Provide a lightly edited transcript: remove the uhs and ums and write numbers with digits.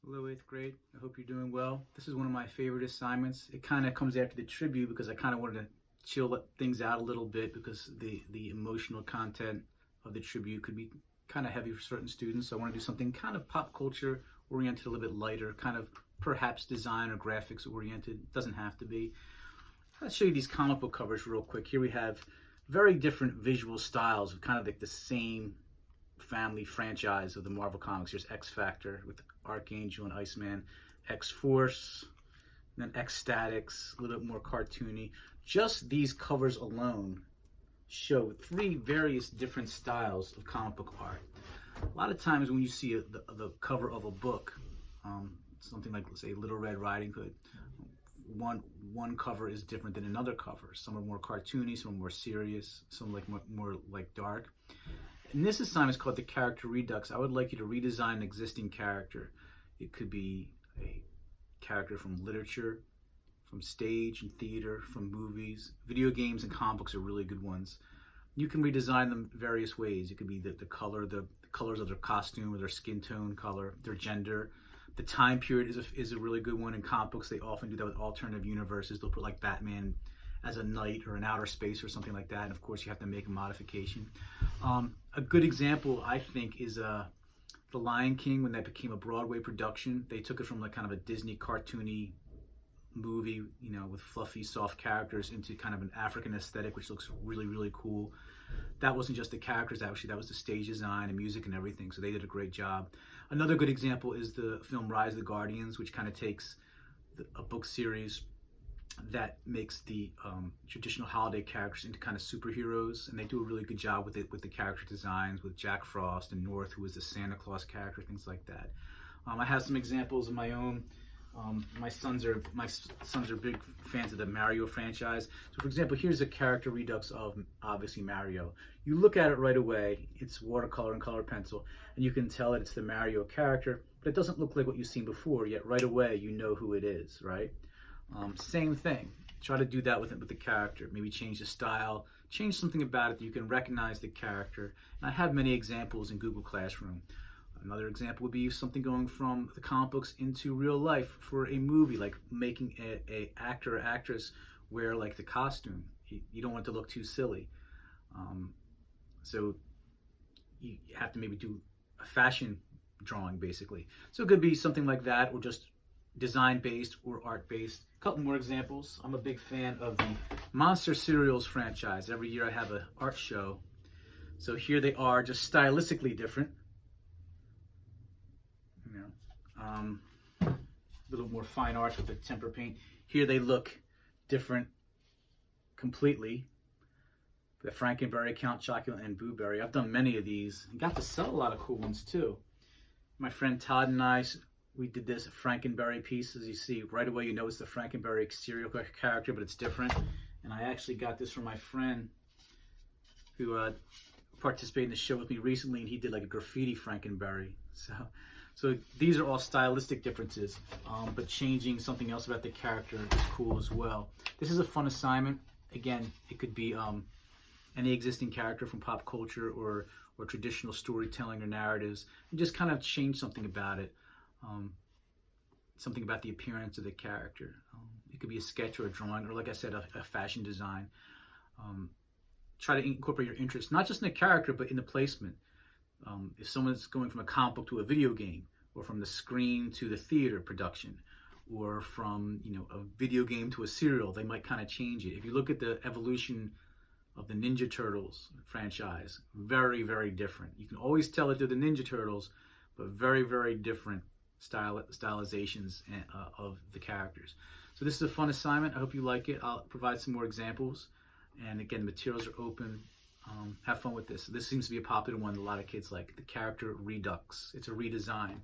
Hello, 8th grade. I hope you're doing well. This is one of my favorite assignments. It kind of comes after the tribute because I kind of wanted to chill things out a little bit because the emotional content of the tribute could be kind of heavy for certain students. So I want to do something kind of pop culture oriented, a little bit lighter, kind of perhaps design or graphics oriented. It doesn't have to be. Let's show you these comic book covers real quick. Here we have very different visual styles of kind of like the same family franchise of the Marvel Comics. Here's X-Factor with Archangel and Iceman, X-Force, and then X-Statix, a little bit more cartoony. Just these covers alone show three various different styles of comic book art. A lot of times when you see the cover of a book, something like, let's say, Little Red Riding Hood, one cover is different than another cover. Some are more cartoony, some are more serious, some like more like dark. And this assignment is called the Character Redux. I would like you to redesign an existing character. It could be a character from literature, from stage and theater, from movies. Video games and comic books are really good ones. You can redesign them various ways. It could be the color, the colors of their costume or their skin tone color, their gender. The time period is a really good one. In comic books, they often do that with alternative universes. They'll put like Batman as a knight or in outer space or something like that. And of course, you have to make a modification. A good example, I think, is The Lion King. When that became a Broadway production, they took it from like kind of a Disney cartoony movie, with fluffy, soft characters into kind of an African aesthetic, which looks really, really cool. That wasn't just the characters, actually, that was the stage design and music and everything, so they did a great job. Another good example is the film Rise of the Guardians, which kind of takes a book series that makes the traditional holiday characters into kind of superheroes, and they do a really good job with it, with the character designs, with Jack Frost and North, who is the Santa Claus character, things like that. I have some examples of my own. My sons are big fans of the Mario franchise. So for example, here's a character redux of obviously Mario. You look at it right away, it's watercolor and color pencil, and you can tell that it's the Mario character, but it doesn't look like what you've seen before, yet right away you know who it is, right? Same thing. Try to do that with the character. Maybe change the style, change something about it that you can recognize the character. And I have many examples in Google Classroom. Another example would be something going from the comic books into real life for a movie, like making a actor or actress wear like the costume. You don't want it to look too silly. So you have to maybe do a fashion drawing, basically. So it could be something like that, or just design-based or art-based. A couple more examples. I'm a big fan of the Monster Cereals franchise. Every year I have an art show. So here they are, just stylistically different. A little more fine art with the tempera paint. Here they look different completely. The Frankenberry, Count Chocula, and Boo Berry. I've done many of these and got to sell a lot of cool ones too. My friend Todd and I, we did this Frankenberry piece. As you see, right away you know it's the Frankenberry exterior character, but it's different. And I actually got this from my friend who participated in the show with me recently, and he did like a graffiti Frankenberry. So these are all stylistic differences, but changing something else about the character is cool as well. This is a fun assignment. Again, it could be any existing character from pop culture or traditional storytelling or narratives, and just kind of change something about it. Something about the appearance of the character. It could be a sketch or a drawing, or like I said, a fashion design. Try to incorporate your interest, not just in the character, but in the placement. If someone's going from a comic book to a video game, or from the screen to the theater production, or from a video game to a serial, they might kind of change it. If you look at the evolution of the Ninja Turtles franchise, very, very different. You can always tell that they're the Ninja Turtles, but very, very different stylizations of the characters. So this is a fun assignment. I hope you like it. I'll provide some more examples. And again, materials are open. Have fun with this. This seems to be a popular one that a lot of kids like. The Character Redux. It's a redesign.